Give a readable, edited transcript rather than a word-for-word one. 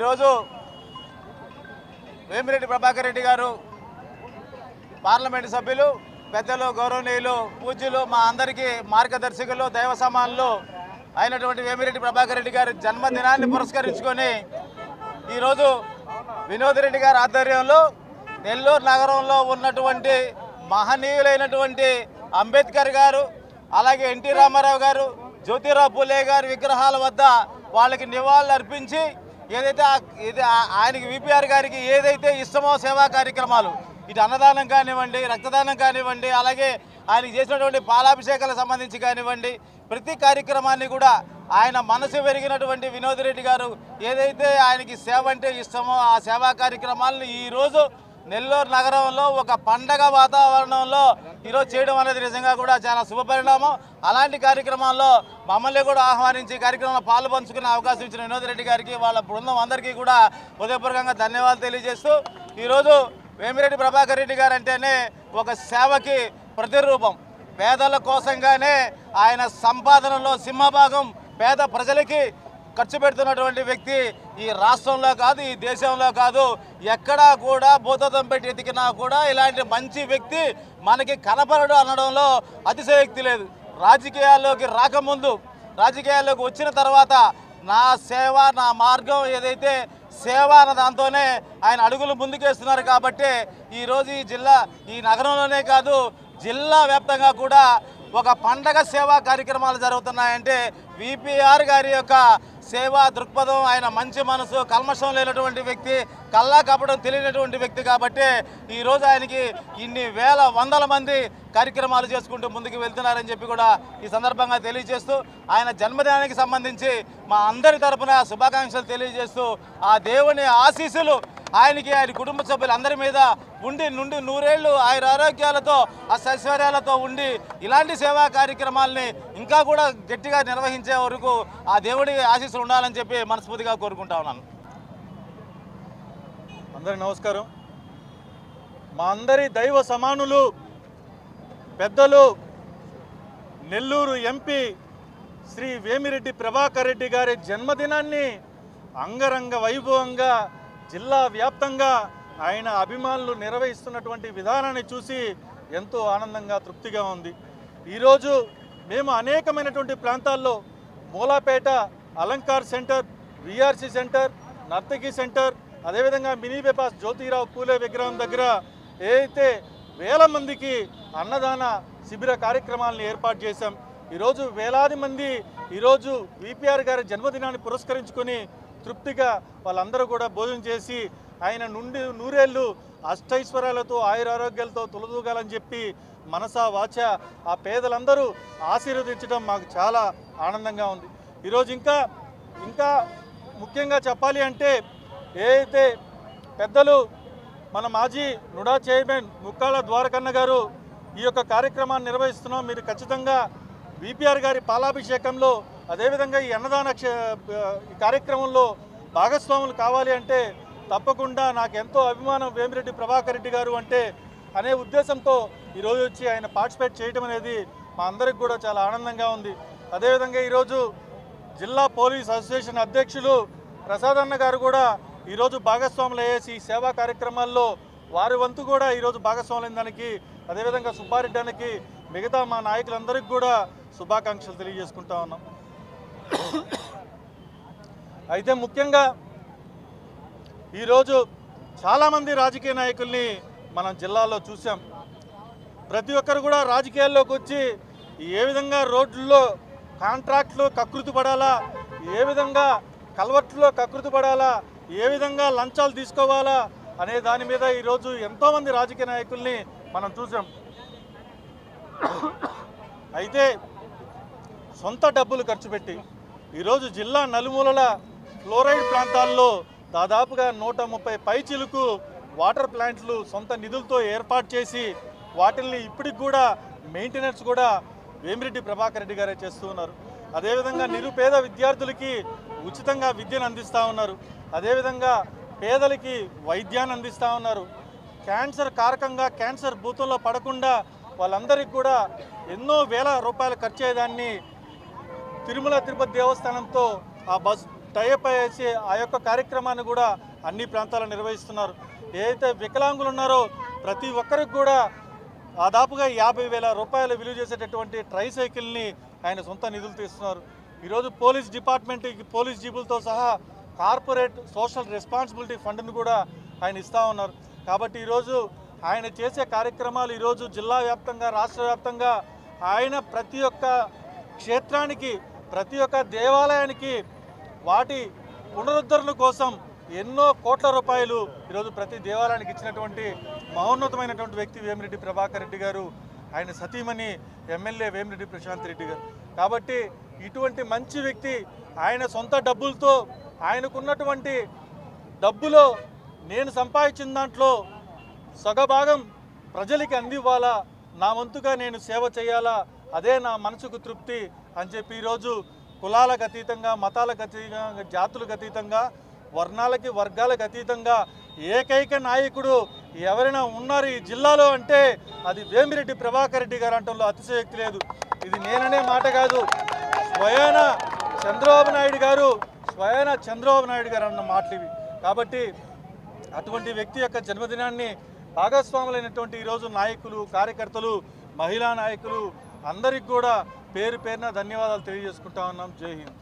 ఈరోజు వేమిరెడ్డి ప్రభాకర్ రెడ్డి గారు పార్లమెంటు సభ్యులు పెద్దలు గౌరవనీయులు పూజ్యులు మా అందరికీ మార్గదర్శకులు దైవ సమానులు అయినటువంటి వేమిరెడ్డి ప్రభాకర్ రెడ్డి గారి జన్మదినాన్ని పురస్కరించుకొని ఈరోజు వినోద్ రెడ్డి గారి ఆధ్వర్యంలో నెల్లూరు నగరంలో ఉన్నటువంటి మహనీయులైనటువంటి అంబేద్కర్ గారు అలాగే ఎన్టీ రామారావు గారు జ్యోతిరావు పూలే గారి విగ్రహాల వద్ద వాళ్ళకి నివాళులు అర్పించి ఏదైతే ఆయనకి విపిఆర్ గారికి ఏదైతే ఇష్టమో సేవా కార్యక్రమాలు ఇటు అన్నదానం కానివ్వండి రక్తదానం కానివ్వండి అలాగే ఆయనకి చేసినటువంటి పాలాభిషేకాలకు సంబంధించి కానివ్వండి ప్రతి కార్యక్రమాన్ని కూడా ఆయన మనసు పెరిగినటువంటి వినోద్ రెడ్డి గారు ఏదైతే ఆయనకి సేవ అంటే ఇష్టమో ఆ సేవా కార్యక్రమాలను ఈరోజు నెల్లూరు నగరంలో ఒక పండగ వాతావరణంలో ఈరోజు చేయడం అనేది నిజంగా కూడా చాలా శుభపరిణామం. అలాంటి కార్యక్రమాల్లో మమ్మల్ని కూడా ఆహ్వానించి కార్యక్రమంలో పాలు పంచుకునే అవకాశం ఇచ్చిన వినోద్ రెడ్డి గారికి వాళ్ళ బృందం అందరికీ కూడా హృదయపూర్వకంగా ధన్యవాదాలు తెలియజేస్తూ ఈరోజు వేమిరెడ్డి ప్రభాకర్ రెడ్డి గారు అంటేనే ఒక సేవకి ప్రతిరూపం. పేదల కోసంగానే ఆయన సంపాదనలో సింహభాగం పేద ప్రజలకి ఖర్చు పెడుతున్నటువంటి వ్యక్తి ఈ రాష్ట్రంలో కాదు ఈ దేశంలో కాదు ఎక్కడా కూడా భూతత్వం పెట్టి ఎతికినా కూడా ఇలాంటి మంచి వ్యక్తి మనకి కనపడడు అనడంలో అతిశయోక్తి లేదు. రాజకీయాల్లోకి రాకముందు రాజకీయాల్లోకి వచ్చిన తర్వాత నా సేవ నా మార్గం ఏదైతే సేవ అన్న దాంతోనే ఆయన అడుగులు ముందుకేస్తున్నారు. కాబట్టి ఈరోజు ఈ నగరంలోనే కాదు జిల్లా వ్యాప్తంగా కూడా ఒక పండగ సేవా కార్యక్రమాలు జరుగుతున్నాయంటే విపిఆర్ గారి యొక్క సేవా దృక్పథం ఆయన మంచి మనసు కల్మషం లేనటువంటి వ్యక్తి కల్లా కపడం తెలియనటువంటి వ్యక్తి కాబట్టి ఈరోజు ఆయనకి ఇన్ని వేల వందల మంది కార్యక్రమాలు చేసుకుంటూ ముందుకు వెళ్తున్నారని చెప్పి కూడా ఈ సందర్భంగా తెలియజేస్తూ ఆయన జన్మదినానికి సంబంధించి మా అందరి తరపున శుభాకాంక్షలు తెలియజేస్తూ ఆ దేవుని ఆశీస్సులు ఆయనకి ఆయన కుటుంబ సభ్యులందరి మీద ఉండి నుండి నూరేళ్లు ఆయన ఆరోగ్యాలతో అష్టైశ్వర్యాలతో ఉండి ఇలాంటి సేవా కార్యక్రమాలని ఇంకా కూడా గట్టిగా నిర్వహించే వరకు ఆ దేవుడి ఆశీస్సులు ఉండాలని చెప్పి మనస్ఫూర్తిగా కోరుకుంటా ఉన్నాను. అందరికీ నమస్కారం. మా అందరి దైవ సమానులు పెద్దలు నెల్లూరు ఎంపీ శ్రీ వేమిరెడ్డి ప్రభాకర్ రెడ్డి గారి జన్మదినాన్ని అంగరంగ వైభవంగా జిల్లా వ్యాప్తంగా ఆయన అభిమానులు నిర్వహిస్తున్నటువంటి విధానాన్ని చూసి ఎంతో ఆనందంగా తృప్తిగా ఉంది. ఈరోజు మేము అనేకమైనటువంటి ప్రాంతాల్లో Mulapeta Alankar center VRC center Nartaki center అదేవిధంగా మినీ బైపాస్ జ్యోతిరావు పూలే విగ్రహం దగ్గర ఏదైతే వేల మందికి అన్నదాన శిబిర కార్యక్రమాలను ఏర్పాటు చేశాం. ఈరోజు వేలాది మంది ఈరోజు విపిఆర్ గారి జన్మదినాన్ని పురస్కరించుకొని తృప్తిగా వాళ్ళందరూ కూడా భోజనం చేసి ఆయన నుండి నూరేళ్ళు అష్టైశ్వర్యాలతో ఆయురారోగ్యాలతో తులదూగాలని చెప్పి మనసా వాచ ఆ పేదలందరూ ఆశీర్వదించడం మాకు చాలా ఆనందంగా ఉంది. ఈరోజు ఇంకా ముఖ్యంగా చెప్పాలి అంటే ఏదైతే పెద్దలు మన మాజీ నుడా చైర్మన్ ముక్కాళ్ళ ద్వారకన్న గారు ఈ యొక్క కార్యక్రమాన్ని నిర్వహిస్తున్నాం. మీరు ఖచ్చితంగా విపిఆర్ గారి పాలాభిషేకంలో అదేవిధంగా ఈ అన్నదాన కార్యక్రమంలో భాగస్వాములు కావాలి అంటే తప్పకుండా నాకు ఎంతో అభిమానం వేమిరెడ్డి ప్రభాకర్ రెడ్డి గారు అంటే అనే ఉద్దేశంతో ఈరోజు వచ్చి ఆయన పార్టిసిపేట్ చేయడం అనేది మా అందరికి కూడా చాలా ఆనందంగా ఉంది. అదేవిధంగా ఈరోజు జిల్లా పోలీస్ అసోసియేషన్ అధ్యక్షులు ప్రసాద్ అన్న గారు కూడా ఈరోజు భాగస్వాములు అయ్యేసి ఈ సేవా కార్యక్రమాల్లో వారి వంతు కూడా ఈరోజు భాగస్వాములైన దానికి అదేవిధంగా సుబ్బారెడ్డి అన్నకి మిగతా మా నాయకులందరికీ కూడా శుభాకాంక్షలు తెలియజేసుకుంటా ఉన్నాం. అయితే ముఖ్యంగా ఈరోజు చాలామంది రాజకీయ నాయకుల్ని మనం జిల్లాలో చూసాం. ప్రతి ఒక్కరు కూడా రాజకీయాల్లోకి వచ్చి ఏ విధంగా రోడ్లలో కాంట్రాక్ట్లు కకృతి పడాలా, ఏ విధంగా కల్వర్ట్లో కకృతి పడాలా, ఏ విధంగా లంచాలు తీసుకోవాలా అనే దాని మీద ఈరోజు ఎంతోమంది రాజకీయ నాయకుల్ని మనం చూసాం. అయితే సొంత డబ్బులు ఖర్చు పెట్టి ఈరోజు జిల్లా నలుమూలల ఫ్లోరైడ్ ప్రాంతాల్లో దాదాపుగా 130 పైచిలుకు వాటర్ ప్లాంట్లు సొంత నిధులతో ఏర్పాటు చేసి వాటిల్ని ఇప్పటికి కూడా మెయింటెనెన్స్ కూడా వేమిరెడ్డి ప్రభాకర్ రెడ్డి గారే చేస్తూ ఉన్నారు. అదేవిధంగా నిరుపేద విద్యార్థులకి ఉచితంగా విద్యను అందిస్తూ ఉన్నారు. అదేవిధంగా పేదలకి వైద్యాన్ని అందిస్తూ ఉన్నారు. క్యాన్సర్ కారకంగా క్యాన్సర్ భూతంలో పడకుండా వాళ్ళందరికీ కూడా ఎన్నో వేల రూపాయలు ఖర్చు అయ్యేదాన్ని తిరుమల తిరుపతి దేవస్థానంతో ఆ టైఅప్ అయ్యేసి ఆ యొక్క కార్యక్రమాన్ని కూడా అన్ని ప్రాంతాల్లో నిర్వహిస్తున్నారు. ఏదైతే వికలాంగులు ఉన్నారో ప్రతి ఒక్కరికి కూడా దాదాపుగా 50,000 రూపాయలు విలువ చేసేటటువంటి ట్రైసైకిల్ని ఆయన సొంత నిధులు ఇస్తున్నారు. ఈరోజు పోలీస్ డిపార్ట్మెంట్కి పోలీస్ జీబులతో సహా కార్పొరేట్ సోషల్ రెస్పాన్సిబిలిటీ ఫండ్ను కూడా ఆయన ఇస్తూ ఉన్నారు. కాబట్టి ఈరోజు ఆయన చేసే కార్యక్రమాలు ఈరోజు జిల్లా వ్యాప్తంగా రాష్ట్ర వ్యాప్తంగా ఆయన ప్రతి ఒక్క క్షేత్రానికి ప్రతి ఒక్క దేవాలయానికి వాటి పునరుద్ధరణ కోసం ఎన్నో కోట్ల రూపాయలు ఈరోజు ప్రతి దేవాలయానికి ఇచ్చినటువంటి మహోన్నతమైనటువంటి వ్యక్తి వేమిరెడ్డి ప్రభాకర్ రెడ్డి గారు. ఆయన సతీమణి ఎమ్మెల్యే వేమిరెడ్డి ప్రశాంత్ రెడ్డి గారు. కాబట్టి ఇటువంటి మంచి వ్యక్తి ఆయన సొంత డబ్బులతో ఆయనకున్నటువంటి డబ్బులో నేను సంపాదించిన దాంట్లో సగభాగం ప్రజలకి అందివ్వాలా, నా వంతుగా నేను సేవ చేయాలా, అదే నా మనసుకు తృప్తి అని చెప్పి ఈరోజు కులాలకు అతీతంగా మతాలకు అతీతంగా జాతులకు అతీతంగా వర్ణాలకి వర్గాలకు అతీతంగా ఏకైక నాయకుడు ఎవరైనా ఉన్నారు ఈ జిల్లాలో అంటే అది వేమిరెడ్డి ప్రభాకర్ రెడ్డి గారు అంటంలో అతిశయోక్తి లేదు. ఇది నేననే మాట కాదు, స్వయాన చంద్రబాబు నాయుడు గారు అన్న మాటలు ఇవి. కాబట్టి అటువంటి వ్యక్తి యొక్క జన్మదినాన్ని భాగస్వాములైనటువంటి ఈరోజు నాయకులు, కార్యకర్తలు, మహిళా నాయకులు అందరికి కూడా పేరు పేరున ధన్యవాదాలు తెలియజేసుకుంటా ఉన్నాం. జై హింద్.